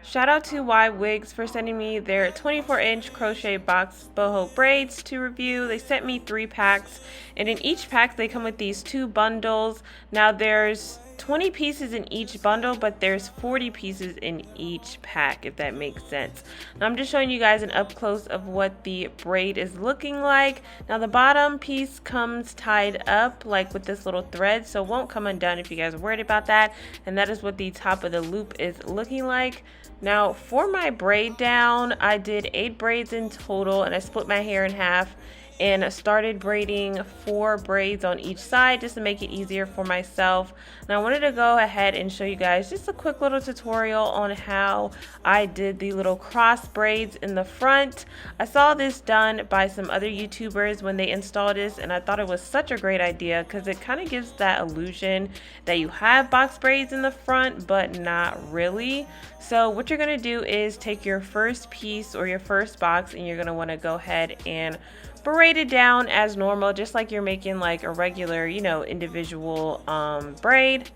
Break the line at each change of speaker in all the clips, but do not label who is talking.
Shout out to Y Wigs for sending me their 24-inch crochet box boho braids to review. They sent me 3 packs, and in each pack they come with these 2 bundles. Now there's 20 pieces in each bundle, but there's 40 pieces in each pack, if that makes sense. Now I'm just showing you guys an up close of what the braid is looking like. Now the bottom piece comes tied up like with this little thread, so it won't come undone if you guys are worried about that. And that is what the top of the loop is looking like. Now for my braid down, I did 8 braids in total, and I split my hair in half and started braiding 4 braids on each side just to make it easier for myself. Now I wanted to go ahead and show you guys just a quick little tutorial on how I did the little cross braids in the front. I saw this done by some other YouTubers when they installed this, and I thought it was such a great idea because it kind of gives that illusion that you have box braids in the front but not really. So what you're going to do is take your first piece or your first box, and you're going to want to go ahead and braid it down as normal, just like you're making like a regular, individual braid.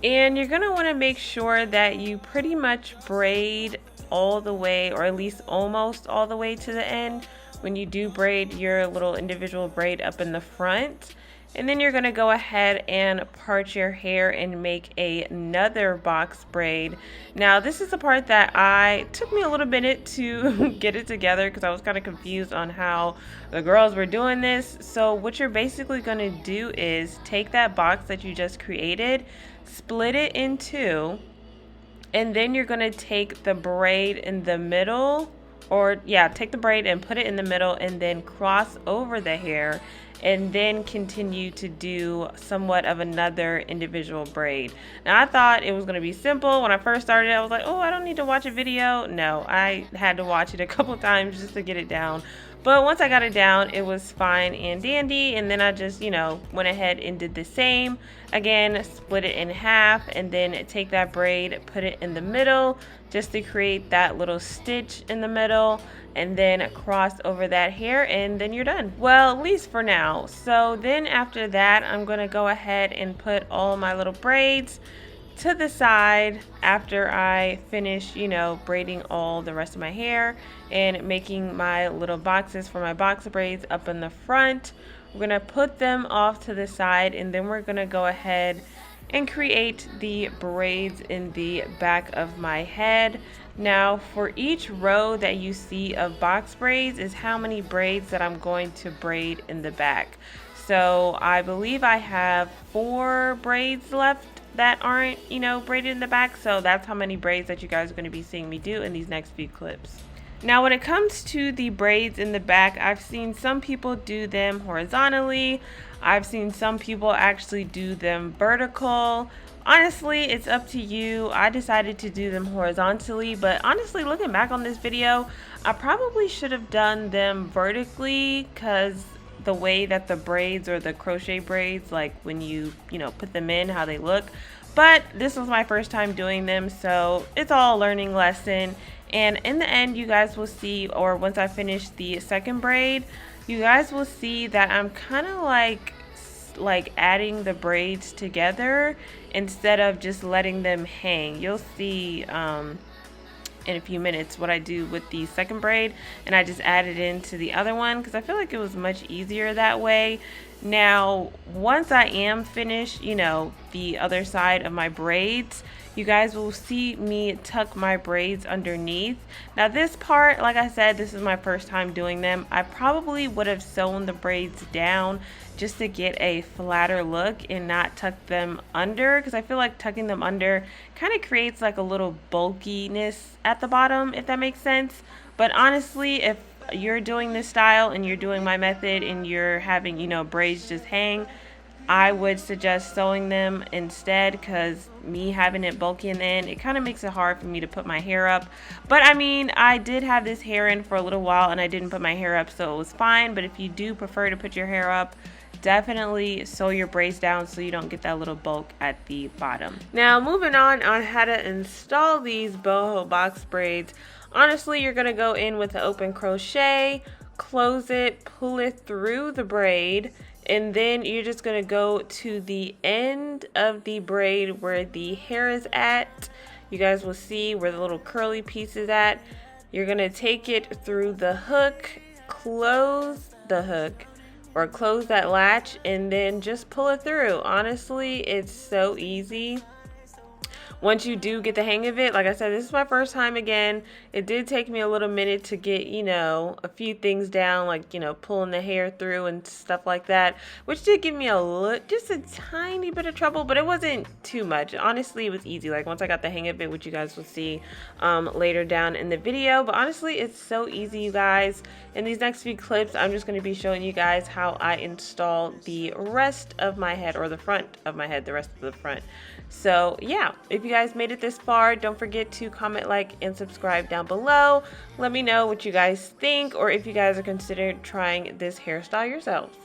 And you're gonna want to make sure that you pretty much braid all the way, or at least almost all the way to the end when you do braid your little individual braid up in the front. And then you're going to go ahead and part your hair and make another box braid. Now this is the part that took me a little minute to get it together because I was kind of confused on how the girls were doing this. So what you're basically going to do is take that box that you just created, split it in 2, and then you're going to take the braid in the middle, take the braid and put it in the middle, and then cross over the hair, and then continue to do somewhat of another individual braid. Now I thought it was going to be simple. When I first started, I was like, oh, I don't need to watch a video. No, I had to watch it a couple times just to get it down. But once I got it down, it was fine and dandy. And then I just, went ahead and did the same. Again, split it in half, and then take that braid, put it in the middle just to create that little stitch in the middle, and then cross over that hair, and then you're done. Well, at least for now. So then after that, I'm going to go ahead and put all my little braids to the side after I finish, braiding all the rest of my hair and making my little boxes for my box braids up in the front. We're going to put them off to the side, and then we're going to go ahead and create the braids in the back of my head. Now for each row that you see of box braids is how many braids that I'm going to braid in the back. So I believe I have 4 braids left that aren't, braided in the back. So that's how many braids that you guys are going to be seeing me do in these next few clips. Now when it comes to the braids in the back, I've seen some people do them horizontally. I've seen some people actually do them vertical. Honestly, it's up to you. I decided to do them horizontally, but honestly, looking back on this video, I probably should have done them vertically because the way that the braids or the crochet braids, like when you put them in, how they look. But this was my first time doing them, so it's all a learning lesson. And in the end, you guys will see, or once I finish the second braid, you guys will see that I'm kind of like adding the braids together instead of just letting them hang. You'll see in a few minutes what I do with the second braid, and I just added into the other one because I feel like it was much easier that way. Now once I am finished, the other side of my braids, you guys will see me tuck my braids underneath. Now this part, like I said, this is my first time doing them. I probably would have sewn the braids down just to get a flatter look and not tuck them under, because I feel like tucking them under kind of creates like a little bulkiness at the bottom, if that makes sense. But honestly, if you're doing this style and you're doing my method and you're having, braids just hang, I would suggest sewing them instead, because me having it bulky in the end, it kind of makes it hard for me to put my hair up. But I mean, I did have this hair in for a little while and I didn't put my hair up, so it was fine. But if you do prefer to put your hair up, definitely sew your braids down so you don't get that little bulk at the bottom. Now moving on how to install these boho box braids. Honestly, you're going to go in with the open crochet, close it, pull it through the braid, and then you're just going to go to the end of the braid where the hair is at. You guys will see where the little curly piece is at. You're gonna take it through the hook, close the hook, or close that latch, and then just pull it through. Honestly, it's so easy. Once you do get the hang of it, like I said, this is my first time again. It did take me a little minute to get, a few things down, like, pulling the hair through and stuff like that, which did give me just a tiny bit of trouble, but it wasn't too much. Honestly, it was easy. Like, once I got the hang of it, which you guys will see later down in the video, but honestly, it's so easy, you guys. In these next few clips, I'm just going to be showing you guys how I install the rest of my head, or the front of my head, the rest of the front. So yeah, if you guys made it this far, don't forget to comment, like, and subscribe down below. Let me know what you guys think, or if you guys are considering trying this hairstyle yourselves.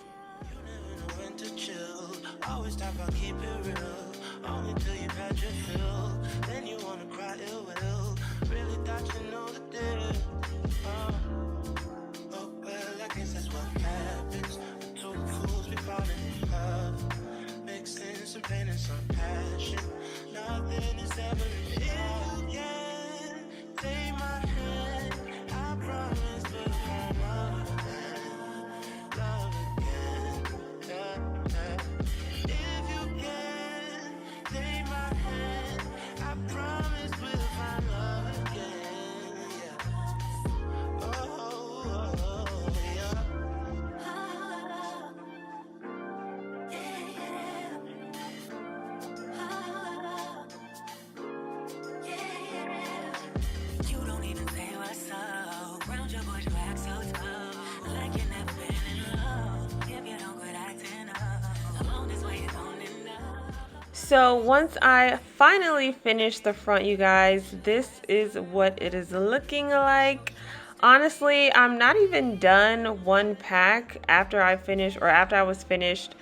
So once I finally finished the front, you guys, this is what it is looking like. Honestly, I'm not even done one pack after I was finished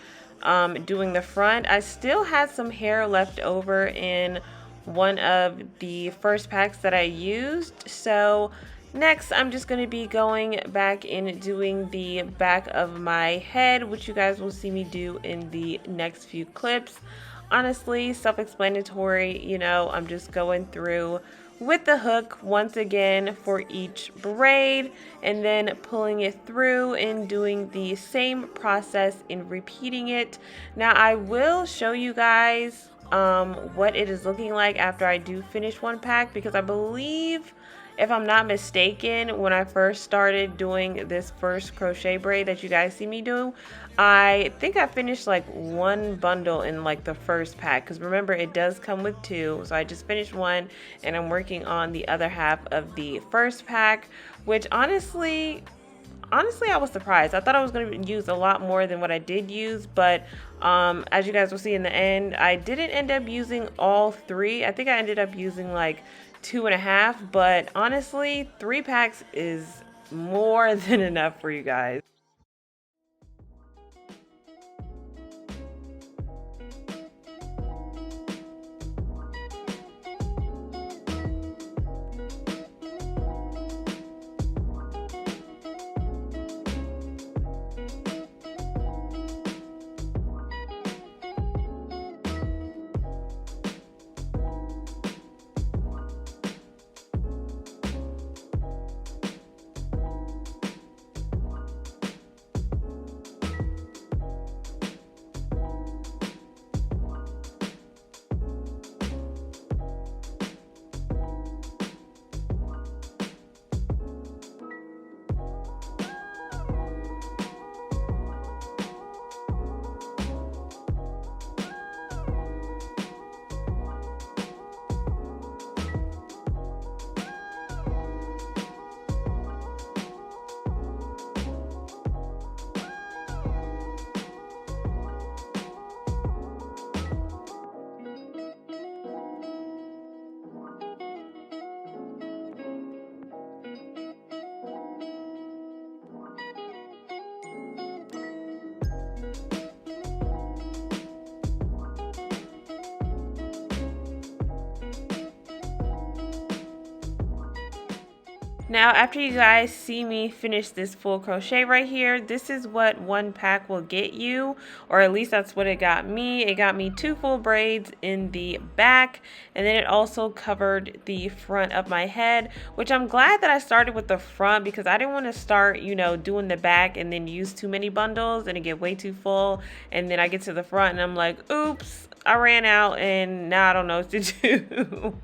doing the front. I still had some hair left over in one of the first packs that I used. So next, I'm just going to be going back and doing the back of my head, which you guys will see me do in the next few clips. Honestly, self-explanatory, I'm just going through with the hook once again for each braid, and then pulling it through and doing the same process and repeating it. Now I will show you guys what it is looking like after I do finish one pack, because I believe, if I'm not mistaken, when I first started doing this first crochet braid that you guys see me do, I think I finished like one bundle in like the first pack, because remember, it does come with two. So I just finished one and I'm working on the other half of the first pack, which honestly I was surprised. I thought I was going to use a lot more than what I did use, but as you guys will see in the end, I didn't end up using all three. I think I ended up using like 2.5, but honestly, 3 packs is more than enough for you guys. Now, after you guys see me finish this full crochet right here, this is what one pack will get you, or at least that's what it got me. It got me 2 full braids in the back, and then it also covered the front of my head, which I'm glad that I started with the front because I didn't want to start, you know, doing the back and then use too many bundles and it get way too full, and then I get to the front and I'm like, oops, I ran out and now I don't know what to do.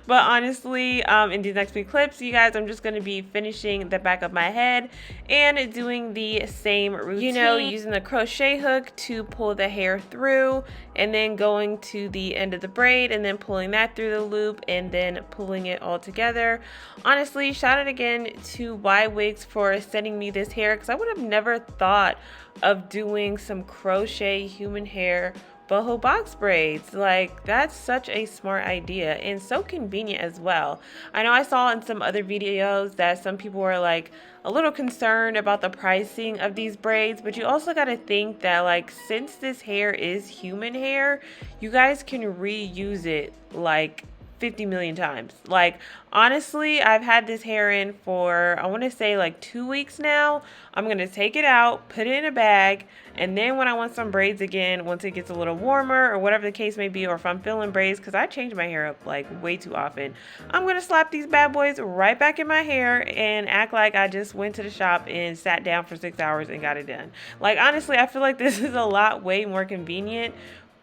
But honestly, in these next few clips, you guys, I'm just going to be finishing the back of my head and doing the same routine. You know, using the crochet hook to pull the hair through and then going to the end of the braid and then pulling that through the loop and then pulling it all together. Honestly, shout out again to Y Wigs for sending me this hair because I would have never thought of doing some crochet human hair boho box braids. Like, that's such a smart idea and so convenient as well. I know I saw in some other videos that some people were like a little concerned about the pricing of these braids, but you also got to think that, like, since this hair is human hair, you guys can reuse it like 50 million times. Like, honestly, I've had this hair in for, I want to say, like 2 weeks now. I'm going to take it out, put it in a bag, and then when I want some braids again, once it gets a little warmer or whatever the case may be, or if I'm feeling braids, because I change my hair up like way too often, I'm going to slap these bad boys right back in my hair and act like I just went to the shop and sat down for 6 hours and got it done. Like, honestly, I feel like this is a lot way more convenient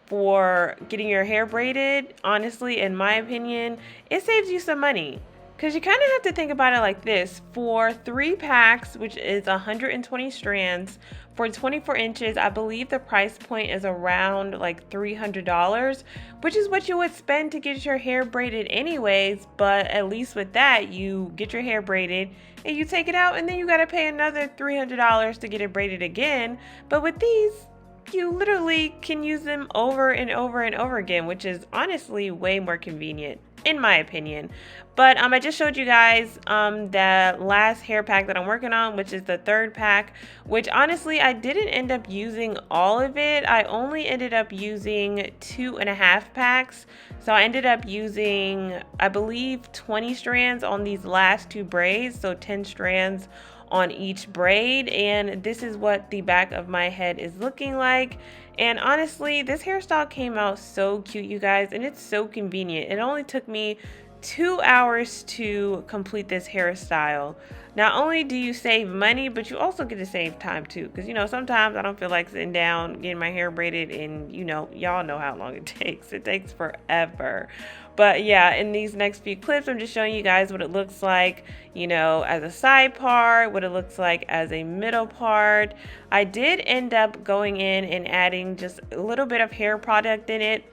for getting your hair braided. Honestly, in my opinion, it saves you some money because you kind of have to think about it like this. For 3 packs, which is 120 strands for 24 inches, I believe the price point is around like $300, which is what you would spend to get your hair braided anyways. But at least with that, you get your hair braided and you take it out and then you got to pay another $300 to get it braided again. But with these, you literally can use them over and over and over again, which is honestly way more convenient in my opinion. But I just showed you guys the last hair pack that I'm working on, which is the 3rd pack, which honestly I didn't end up using all of it. I only ended up using 2.5 packs. So I ended up using, I believe, 20 strands on these last 2 braids, so 10 strands on each braid, and this is what the back of my head is looking like. And honestly, this hairstyle came out so cute, you guys, and it's so convenient. It only took me 2 hours to complete this hairstyle. Not only do you save money, but you also get to save time too, because you know, sometimes I don't feel like sitting down getting my hair braided, and you know, y'all know how long it takes. It takes forever. But yeah, in these next few clips, I'm just showing you guys what it looks like, you know, as a side part, what it looks like as a middle part. I did end up going in and adding just a little bit of hair product in it,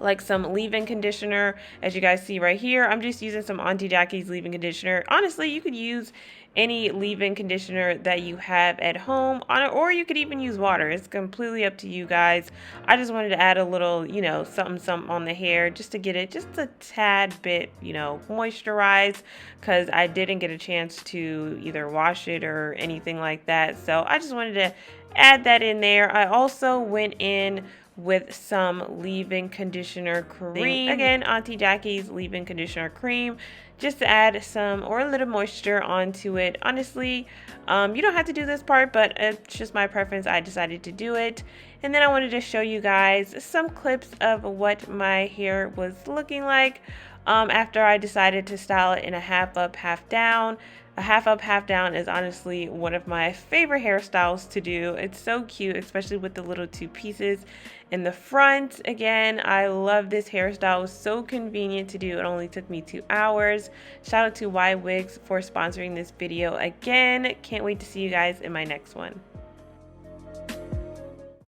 like some leave-in conditioner. As you guys see right here, I'm just using some Auntie Jackie's leave-in conditioner. Honestly, you could use any leave-in conditioner that you have at home on it, or you could even use water. It's completely up to you guys. I just wanted to add a little, you know, something on the hair just to get it just a tad bit, you know, moisturized, because I didn't get a chance to either wash it or anything like that. So I just wanted to add that in there. I also went in with some leave-in conditioner cream. Again, Auntie Jackie's leave-in conditioner cream, just to add some or a little moisture onto it. Honestly, you don't have to do this part, but it's just my preference. I decided to do it. And then I wanted to show you guys some clips of what my hair was looking like after I decided to style it in a half up, half down. A half up, half down is honestly one of my favorite hairstyles to do. It's so cute, especially with the little 2 pieces in the front. Again, I love this hairstyle. It was so convenient to do. It only took me 2 hours. Shout out to Y Wigs for sponsoring this video again. Can't wait to see you guys in my next one.